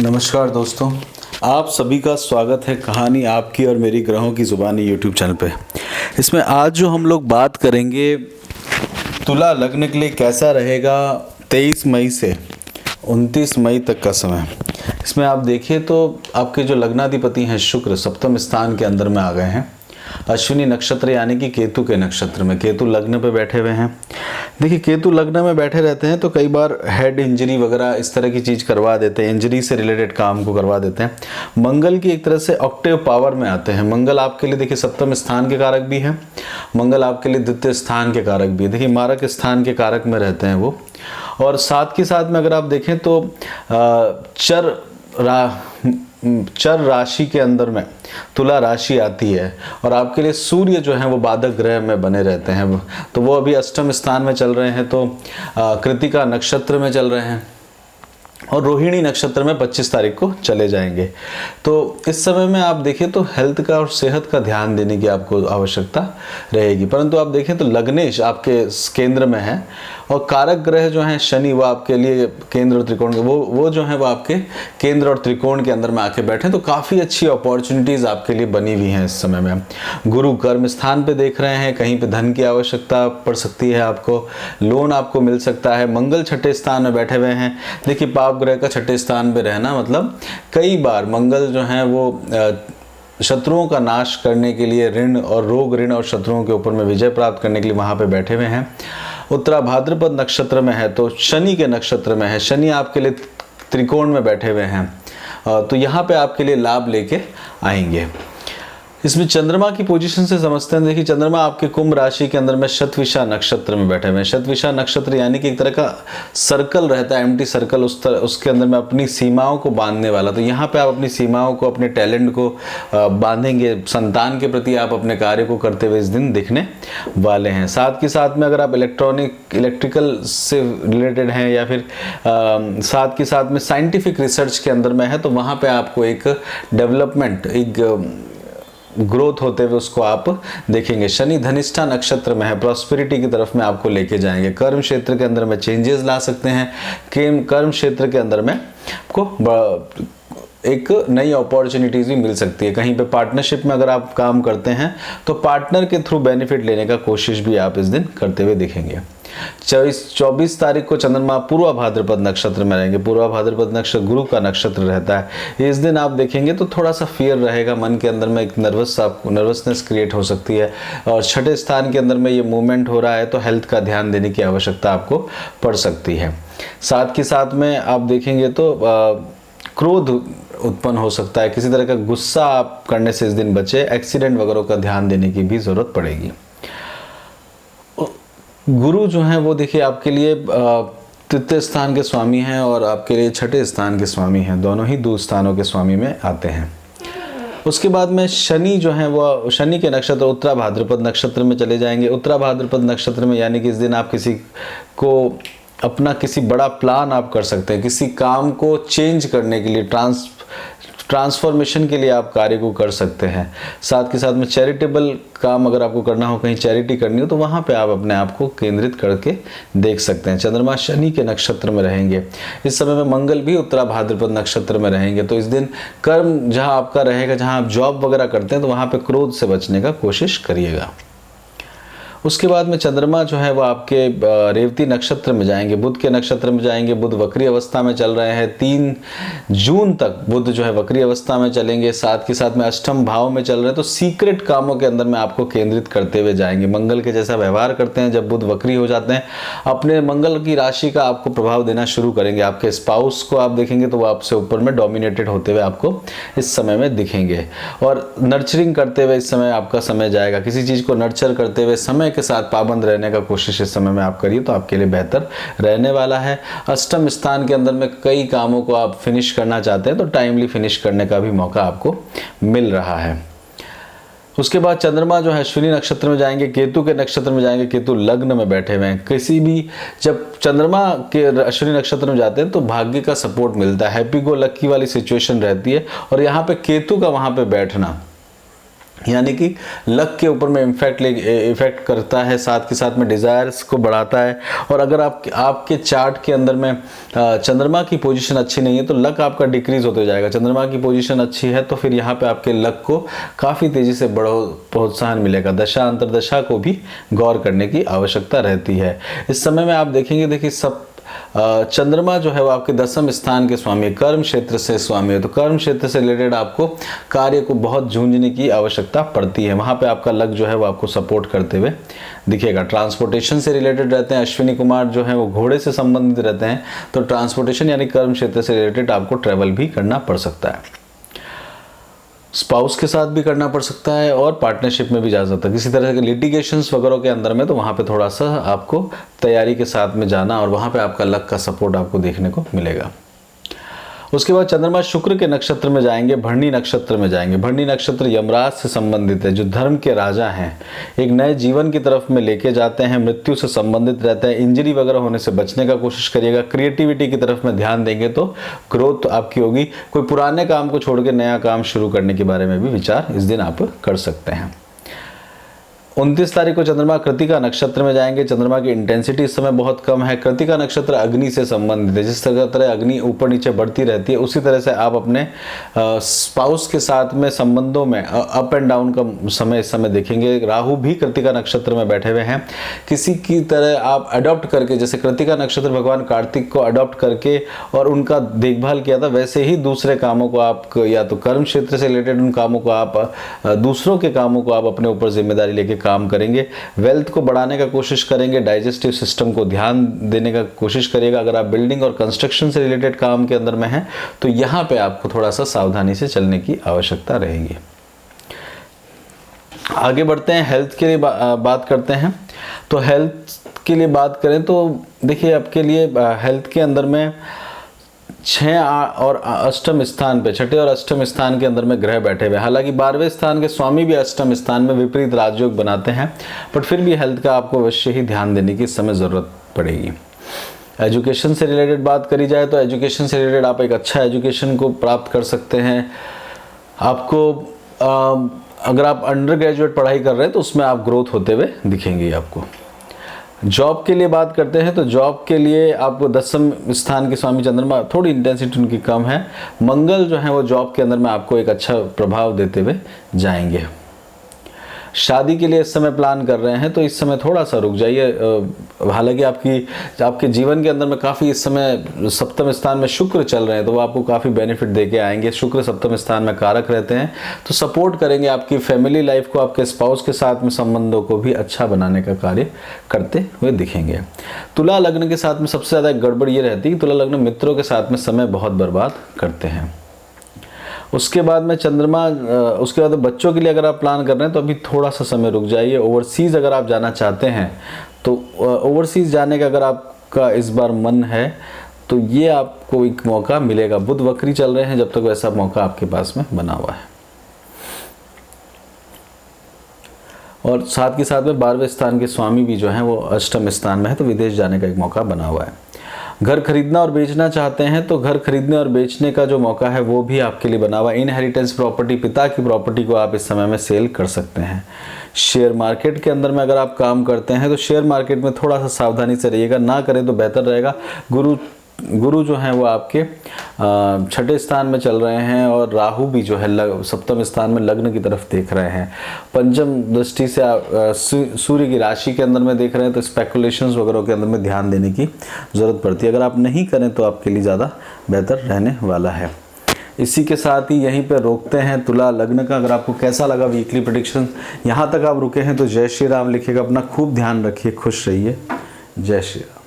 नमस्कार दोस्तों, आप सभी का स्वागत है कहानी आपकी और मेरी ग्रहों की ज़ुबानी यूट्यूब चैनल पे। इसमें आज जो हम लोग बात करेंगे तुला लग्न के लिए कैसा रहेगा 23 मई से 29 मई तक का समय। इसमें आप देखिए तो आपके जो लग्नाधिपति हैं शुक्र सप्तम स्थान के अंदर में आ गए हैं, अश्विनी नक्षत्र यानी कि केतु के नक्षत्र में। केतु लग्न पे बैठे हुए हैं। देखिए केतु लग्न में बैठे रहते हैं तो कई बार हेड इंजरी वगैरह इस तरह की चीज़ करवा देते हैं, इंजरी से रिलेटेड काम को करवा देते हैं। मंगल की एक तरह से ऑक्टेव पावर में आते हैं। मंगल आपके लिए देखिए सप्तम स्थान के कारक भी है, मंगल आपके लिए द्वितीय स्थान के कारक भी है। देखिए मारक स्थान के कारक में रहते हैं वो। और साथ के साथ में अगर आप देखें तो चर राशि के अंदर में तुला राशि आती है और आपके लिए सूर्य जो है वो बाधक ग्रह में बने रहते हैं। तो वो अभी अष्टम स्थान में चल रहे हैं, तो कृतिका नक्षत्र में चल रहे हैं और रोहिणी नक्षत्र में 25 तारीख को चले जाएंगे। तो इस समय में आप देखें तो हेल्थ का और सेहत का ध्यान देने की आपको आवश्यकता रहेगी। परंतु आप देखें तो लग्नेश आपके केंद्र में है और कारक ग्रह जो हैं शनि वो आपके लिए केंद्र और त्रिकोण वो जो है वो आपके केंद्र और त्रिकोण के अंदर में आके बैठे, तो काफ़ी अच्छी अपॉर्चुनिटीज़ आपके लिए बनी हुई हैं इस समय में। गुरु कर्म स्थान पे देख रहे हैं, कहीं पे धन की आवश्यकता पड़ सकती है, आपको लोन आपको मिल सकता है। मंगल छठे स्थान में बैठे हुए हैं। देखिए पाप ग्रह का छठे स्थान पे रहना मतलब कई बार मंगल जो है वो शत्रुओं का नाश करने के लिए, ऋण और रोग ऋण और शत्रुओं के ऊपर में विजय प्राप्त करने के लिए वहाँ पे बैठे हुए हैं। उत्तरा भाद्रपद नक्षत्र में है तो शनि के नक्षत्र में है, शनि आपके लिए त्रिकोण में बैठे हुए हैं, तो यहाँ पे आपके लिए लाभ लेके आएंगे। इसमें चंद्रमा की पोजीशन से समझते हैं। देखिए चंद्रमा आपके कुंभ राशि के अंदर में शतविषा नक्षत्र में बैठे हुए हैं। शतविषा नक्षत्र यानी कि एक तरह का सर्कल रहता है, एम्प्टी सर्कल, उसके अंदर में अपनी सीमाओं को बांधने वाला। तो यहाँ पे आप अपनी सीमाओं को, अपने टैलेंट को बांधेंगे। संतान के प्रति आप अपने कार्य को करते हुए इस दिन दिखने वाले हैं। साथ के साथ में अगर आप इलेक्ट्रिकल से रिलेटेड हैं या फिर साथ के साथ में साइंटिफिक रिसर्च के अंदर में है, तो वहाँ पर आपको एक डेवलपमेंट, एक ग्रोथ होते हुए उसको आप देखेंगे। शनि धनिष्ठा नक्षत्र में है, प्रॉस्पेरिटी की तरफ में आपको लेके जाएंगे। कर्म क्षेत्र के अंदर में चेंजेस ला सकते हैं। कर्म क्षेत्र के अंदर में आपको एक नई अपॉर्चुनिटीज भी मिल सकती है। कहीं पे पार्टनरशिप में अगर आप काम करते हैं तो पार्टनर के थ्रू बेनिफिट लेने का कोशिश भी आप इस दिन करते हुए दिखेंगे। 24 तारीख को चंद्रमा पूर्वा भाद्रपद नक्षत्र में रहेंगे। पूर्वा भाद्रपद नक्षत्र गुरु का नक्षत्र रहता है। इस दिन आप देखेंगे तो थोड़ा सा फियर रहेगा मन के अंदर में, एक नर्वसनेस क्रिएट हो सकती है। और छठे स्थान के अंदर में ये मूवमेंट हो रहा है तो हेल्थ का ध्यान देने की आवश्यकता आपको पड़ सकती है। साथ के साथ में आप देखेंगे तो क्रोध उत्पन्न हो सकता है, किसी तरह का गुस्सा आप करने से इस दिन बचे। एक्सीडेंट वगैरह का ध्यान देने की भी जरूरत पड़ेगी। गुरु जो है वो देखिए आपके लिए तृतीय स्थान के स्वामी हैं और आपके लिए छठे स्थान के स्वामी हैं, दोनों ही दो स्थानों के स्वामी में आते हैं। उसके बाद में शनि जो है वो शनि के नक्षत्र उत्तरा भाद्रपद नक्षत्र में चले जाएंगे। उत्तरा भाद्रपद नक्षत्र में यानी कि इस दिन आप किसी को अपना किसी बड़ा प्लान आप कर सकते हैं, किसी काम को चेंज करने के लिए, ट्रांसफॉर्मेशन के लिए आप कार्य को कर सकते हैं। साथ के साथ में चैरिटेबल काम अगर आपको करना हो, कहीं चैरिटी करनी हो, तो वहाँ पे आप अपने आप को केंद्रित करके देख सकते हैं। चंद्रमा शनि के नक्षत्र में रहेंगे। इस समय में मंगल भी उत्तरा भाद्रपद नक्षत्र में रहेंगे। तो इस दिन कर्म जहाँ आपका रहेगा, जहाँ आप जॉब वगैरह करते हैं, तो वहाँ पे क्रोध से बचने का कोशिश करिएगा। उसके बाद में चंद्रमा जो है वो आपके रेवती नक्षत्र में जाएंगे, बुध के नक्षत्र में जाएंगे। बुध वक्री अवस्था में चल रहे हैं। 3 जून तक बुध जो है वक्री अवस्था में चलेंगे। साथ के साथ में अष्टम भाव में चल रहे हैं, तो सीक्रेट कामों के अंदर में आपको केंद्रित करते हुए जाएंगे। मंगल के जैसा व्यवहार करते हैं जब बुध वक्री हो जाते हैं, अपने मंगल की राशि का आपको प्रभाव देना शुरू करेंगे। आपके स्पाउस को आप देखेंगे तो वो आपसे ऊपर में डोमिनेटेड होते हुए आपको इस समय में दिखेंगे। और नर्चरिंग करते हुए इस समय आपका समय जाएगा। किसी चीज़ को नर्चर करते हुए समय के साथ पाबंद रहने का कोशिश इस समय में आप करिए तो आपके लिए बेहतर रहने वाला है। अष्टम स्थान के अंदर में कई कामों को आप फिनिश करना चाहते हैं तो टाइमली फिनिश करने का भी मौका आपको मिल रहा है। उसके बाद चंद्रमा जो है अश्विनी नक्षत्र में जाएंगे, केतु के नक्षत्र में जाएंगे। केतु लग्न में बैठे हुए हैं। किसी भी जब चंद्रमा के अश्विनी नक्षत्र में जाते हैं तो भाग्य का सपोर्ट मिलता है, हैप्पी गो लकी वाली सिचुएशन रहती है। और यहाँ पे केतु का वहाँ पे बैठना यानी कि लक के ऊपर में इफेक्ट करता है, साथ के साथ में डिज़ायर्स को बढ़ाता है। और अगर आपके चार्ट के अंदर में चंद्रमा की पोजीशन अच्छी नहीं है तो लक आपका डिक्रीज होते जाएगा। चंद्रमा की पोजीशन अच्छी है तो फिर यहाँ पे आपके लक को काफ़ी तेज़ी से प्रोत्साहन मिलेगा। दशा अंतरदशा को भी गौर करने की आवश्यकता रहती है। इस समय में आप देखेंगे, देखिए सब चंद्रमा जो है वो आपके 10वें स्थान के स्वामी है, कर्म क्षेत्र से स्वामी है। तो कर्म क्षेत्र से रिलेटेड आपको कार्य को बहुत जूझने की आवश्यकता पड़ती है। वहाँ पे आपका लक जो है वो आपको सपोर्ट करते हुए दिखेगा। ट्रांसपोर्टेशन से रिलेटेड रहते हैं। अश्विनी कुमार जो है वो घोड़े से संबंधित रहते हैं, तो ट्रांसपोर्टेशन यानी कर्म क्षेत्र से रिलेटेड आपको ट्रैवल भी करना पड़ सकता है। स्पाउस के साथ भी करना पड़ सकता है और पार्टनरशिप में भी जा सकता है। किसी तरह के लिटिगेशंस वगैरह के अंदर में तो वहाँ पे थोड़ा सा आपको तैयारी के साथ में जाना और वहाँ पे आपका लक का सपोर्ट आपको देखने को मिलेगा। उसके बाद चंद्रमा शुक्र के नक्षत्र में जाएंगे, भरणी नक्षत्र में जाएंगे। भरणी नक्षत्र यमराज से संबंधित है, जो धर्म के राजा हैं। एक नए जीवन की तरफ में लेके जाते हैं, मृत्यु से संबंधित रहते हैं। इंजरी वगैरह होने से बचने का कोशिश करिएगा। क्रिएटिविटी की तरफ में ध्यान देंगे तो ग्रोथ आपकी होगी। कोई पुराने काम को छोड़ के नया काम शुरू करने के बारे में भी विचार इस दिन आप कर सकते हैं। 29 तारीख को चंद्रमा कृतिका नक्षत्र में जाएंगे। चंद्रमा की इंटेंसिटी इस समय बहुत कम है। कृतिका नक्षत्र अग्नि से संबंधित है। जिस तरह अग्नि ऊपर नीचे बढ़ती रहती है, उसी तरह से आप अपने स्पाउस के साथ में संबंधों में अप एंड डाउन का समय इस समय देखेंगे। राहु भी कृतिका नक्षत्र में बैठे हुए हैं। किसी की तरह आप अडॉप्ट करके, जैसे कृतिका नक्षत्र भगवान कार्तिक को अडॉप्ट करके और उनका देखभाल किया था, वैसे ही दूसरे कामों को आप, या तो कर्म क्षेत्र से रिलेटेड उन कामों को आप, दूसरों के कामों को आप अपने ऊपर जिम्मेदारी लेके काम करेंगे। वेल्थ को बढ़ाने का कोशिश करेंगे। डाइजेस्टिव सिस्टम को ध्यान देने का कोशिश करिएगा। अगर आप बिल्डिंग और कंस्ट्रक्शन से रिलेटेड काम के अंदर में हैं तो यहाँ पे आपको थोड़ा सा सावधानी से चलने की आवश्यकता रहेगी। आगे बढ़ते हैं, हेल्थ के लिए बात करते हैं। तो हेल्थ के लिए बात करें तो देखिए आपके लिए हेल्थ के अंदर में 6 और अष्टम स्थान पे, छठे और अष्टम स्थान के अंदर में ग्रह बैठे हुए। हालांकि 12वें स्थान के स्वामी भी अष्टम स्थान में विपरीत राजयोग बनाते हैं, बट फिर भी हेल्थ का आपको अवश्य ही ध्यान देने की इस समय ज़रूरत पड़ेगी। एजुकेशन से रिलेटेड बात करी जाए तो एजुकेशन से रिलेटेड आप एक अच्छा एजुकेशन को प्राप्त कर सकते हैं। आपको अगर आप अंडर ग्रेजुएट पढ़ाई कर रहे हैं तो उसमें आप ग्रोथ होते हुए दिखेंगे आपको। जॉब के लिए बात करते हैं तो जॉब के लिए आपको 10वें स्थान के स्वामी चंद्रमा, थोड़ी इंटेंसिटी उनकी कम है। मंगल जो है वो जॉब के अंदर में आपको एक अच्छा प्रभाव देते हुए जाएंगे। शादी के लिए इस समय प्लान कर रहे हैं तो इस समय थोड़ा सा रुक जाइए। हालांकि आपके जीवन के अंदर में काफ़ी इस समय सप्तम स्थान में शुक्र चल रहे हैं तो वो आपको काफ़ी बेनिफिट देके आएंगे। शुक्र सप्तम स्थान में कारक रहते हैं तो सपोर्ट करेंगे। आपकी फैमिली लाइफ को, आपके स्पाउस के साथ में संबंधों को भी अच्छा बनाने का कार्य करते हुए दिखेंगे। तुला लग्न के साथ में सबसे ज़्यादा गड़बड़ ये रहती है कि तुला लग्न मित्रों के साथ में समय बहुत बर्बाद करते हैं। उसके बाद में चंद्रमा, उसके बाद बच्चों के लिए अगर आप प्लान कर रहे हैं तो अभी थोड़ा सा समय रुक जाइए। ओवरसीज़ अगर आप जाना चाहते हैं तो ओवरसीज़ जाने का अगर आपका इस बार मन है तो ये आपको एक मौका मिलेगा। बुध वक्री चल रहे हैं जब तक वैसा मौका आपके पास में बना हुआ है। और साथ के साथ में 12वें स्थान के स्वामी भी जो हैं वो अष्टम स्थान में है तो विदेश जाने का एक मौका बना हुआ है। घर खरीदना और बेचना चाहते हैं तो घर खरीदने और बेचने का जो मौका है वो भी आपके लिए बना हुआ है। इनहेरिटेंस प्रॉपर्टी, पिता की प्रॉपर्टी को आप इस समय में सेल कर सकते हैं। शेयर मार्केट के अंदर में अगर आप काम करते हैं तो शेयर मार्केट में थोड़ा सा सावधानी से रहिएगा, ना करें तो बेहतर रहेगा। गुरु जो हैं वो आपके 6ठे स्थान में चल रहे हैं और राहु भी जो है सप्तम स्थान में लग्न की तरफ देख रहे हैं। पंचम दृष्टि से आप सूर्य की राशि के अंदर में देख रहे हैं तो स्पेकुलेशंस वगैरह के अंदर में ध्यान देने की ज़रूरत पड़ती है। अगर आप नहीं करें तो आपके लिए ज़्यादा बेहतर रहने वाला है। इसी के साथ ही यहीं पर रोकते हैं तुला लग्न का। अगर आपको कैसा लगा वीकली प्रेडिक्शन, यहाँ तक आप रुके हैं तो जय श्री राम लिखिएगा। अपना खूब ध्यान रखिए, खुश रहिए। जय श्री राम।